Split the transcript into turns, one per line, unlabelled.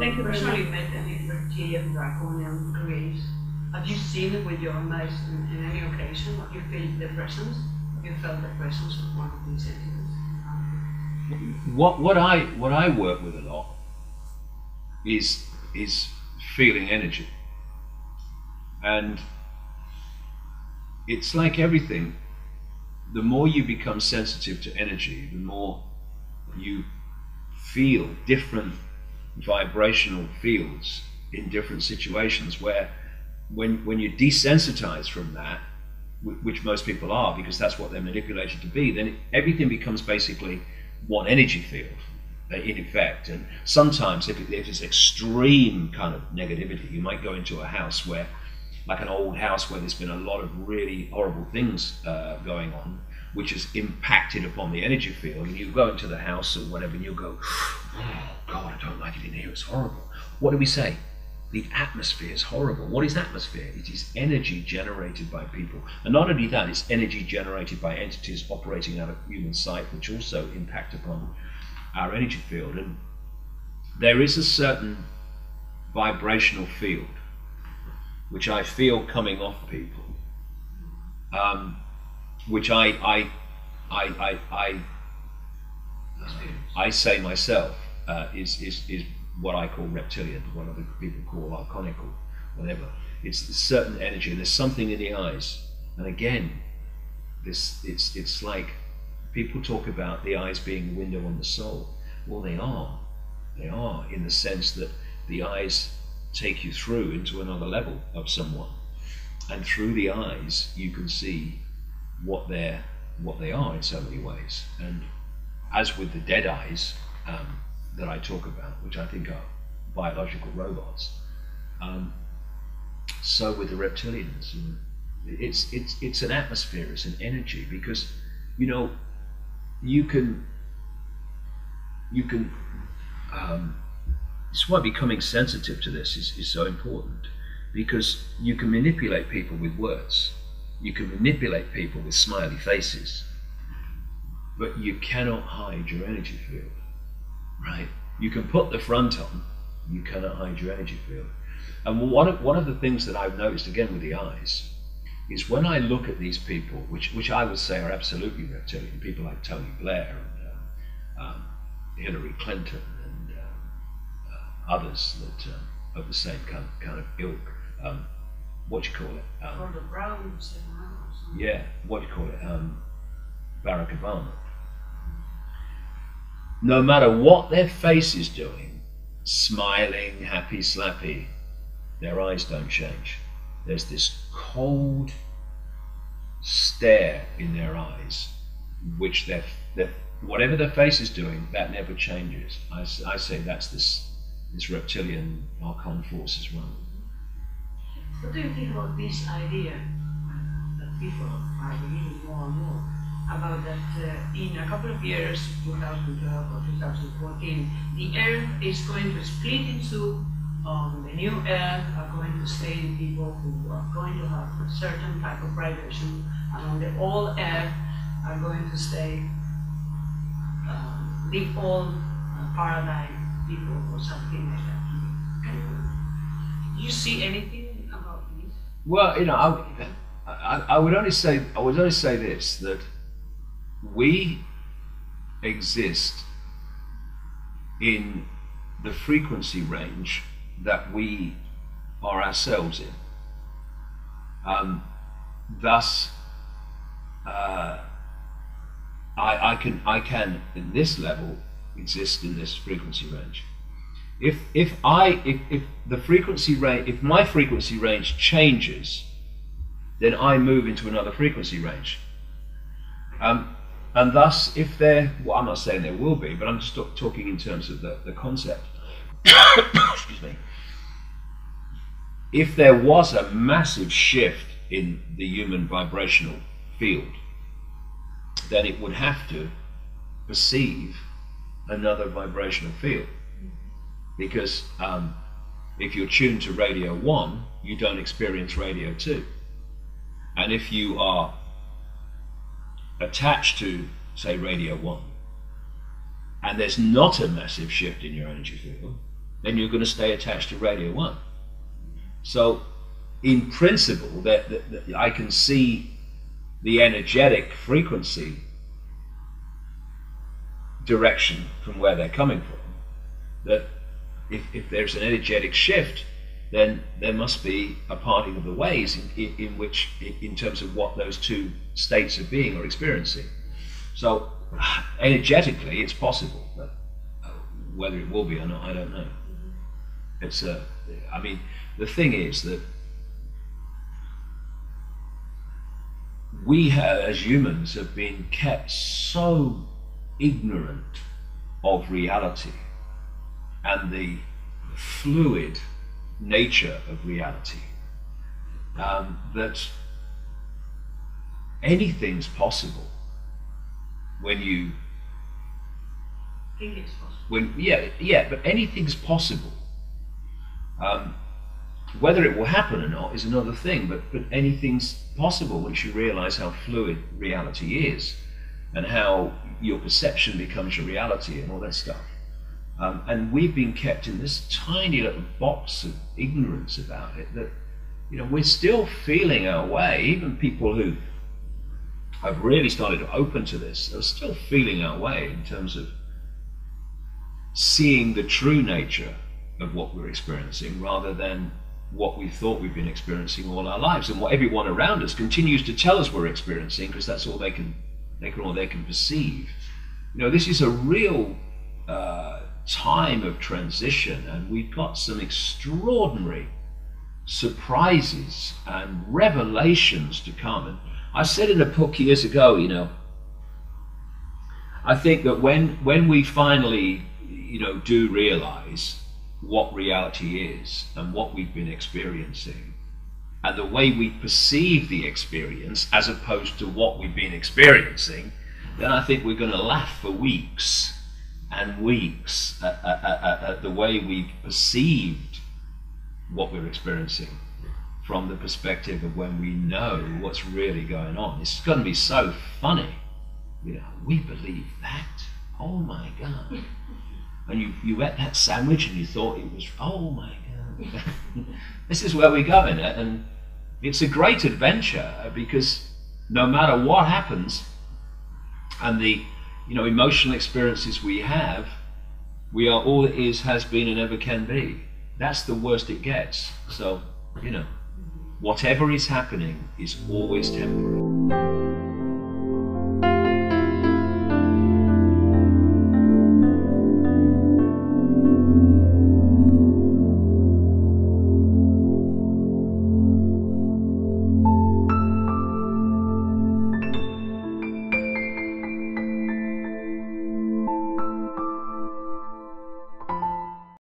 Thank you very much.
Have you met any reptilian draconian creators? Have you seen it with your own eyes in any occasion? Have you felt the presence? Have you felt the presence of one of these entities?
What I work with a lot is feeling energy, and it's like everything. The more you become sensitive to energy, the more you feel different vibrational fields in different situations, where when you're desensitized from that, which most people are because that's what they're manipulated to be, then everything becomes basically one energy field in effect. And sometimes if it's extreme kind of negativity, you might go into a house where, like an old house where there's been a lot of really horrible things going on, which has impacted upon the energy field, and you go into the house or whatever and you go, oh God, I don't like it in here, it's horrible. What do we say? The atmosphere is horrible. What is atmosphere? It is energy generated by people. And not only that, it's energy generated by entities operating out of human sight, which also impact upon our energy field. And there is a certain vibrational field which I feel coming off people, which I say myself is what I call reptilian, what other people call archonic or whatever. It's a certain energy, and there's something in the eyes. And again, it's like people talk about the eyes being the window on the soul. Well, they are. They are, in the sense that the eyes take you through into another level of someone, and through the eyes you can see what they are in so many ways. And as with the dead eyes that I talk about, which I think are biological robots, so with the reptilians, it's an atmosphere, it's an energy, because you know you can it's why becoming sensitive to this is so important, because you can manipulate people with words, you can manipulate people with smiley faces, but you cannot hide your energy field, right? You can put the front on, you cannot hide your energy field. And one of the things that I've noticed, again with the eyes, is when I look at these people, which I would say are absolutely reptilian, people like Tony Blair and Hillary Clinton and others that of the same kind of ilk. What do you call it?
Gordon Brown,
yeah, what do you call it? Barack Obama. No matter what their face is doing, smiling, happy, slappy, their eyes don't change. There's this cold stare in their eyes, which whatever their face is doing, that never changes. I say that's this reptilian archon force as well.
What do you think about this idea that people are believing more and more about that in a couple of years, 2012 or 2014, the Earth is going to split into the new Earth are going to stay people who are going to have a certain type of vibration, and on the old Earth are going to stay the old paradigm people or something like that. Do you see anything about this?
Well, you know, I would only say this, that we exist in the frequency range that we are ourselves in. Thus, I can in this level exist in this frequency range. If my frequency range changes, then I move into another frequency range. And thus, if there, well, I'm not saying there will be, but I'm just talking in terms of the concept. Excuse me. If there was a massive shift in the human vibrational field, then it would have to perceive another vibrational field. Because if you're tuned to radio 1, you don't experience radio 2. And if you are attached to, say, radio 1, and there's not a massive shift in your energy field, then you're going to stay attached to radio 1. So in principle, that I can see the energetic frequency direction from where they're coming from. That if there's an energetic shift, then there must be a parting of the ways in which, in terms of what those two states of being are experiencing. So energetically, it's possible, but whether it will be or not, I don't know. It's I mean, the thing is that we as humans have been kept so ignorant of reality and the fluid nature of reality that anything's possible when you
think it's possible.
But anything's possible. Whether it will happen or not is another thing, but anything's possible once you realize how fluid reality is and how your perception becomes your reality and all that stuff. And we've been kept in this tiny little box of ignorance about it that, you know, we're still feeling our way. Even people who have really started to open to this are still feeling our way in terms of seeing the true nature of what we're experiencing rather than what we thought we've been experiencing all our lives, and what everyone around us continues to tell us we're experiencing because that's all they can perceive. You know, this is a real time of transition, and we've got some extraordinary surprises and revelations to come. And I said in a book years ago, you know, I think that when we finally, you know, do realize what reality is and what we've been experiencing and the way we perceive the experience as opposed to what we've been experiencing, then I think we're going to laugh for weeks and weeks at the way we've perceived what we're experiencing from the perspective of when we know what's really going on. It's going to be so funny. You know, we believe that. Oh my God. And you ate that sandwich and you thought it was, oh my God. This is where we're going. And it's a great adventure because no matter what happens and the, you know, emotional experiences we have, we are all it is, has been, and ever can be. That's the worst it gets. So, you know, whatever is happening is always temporary.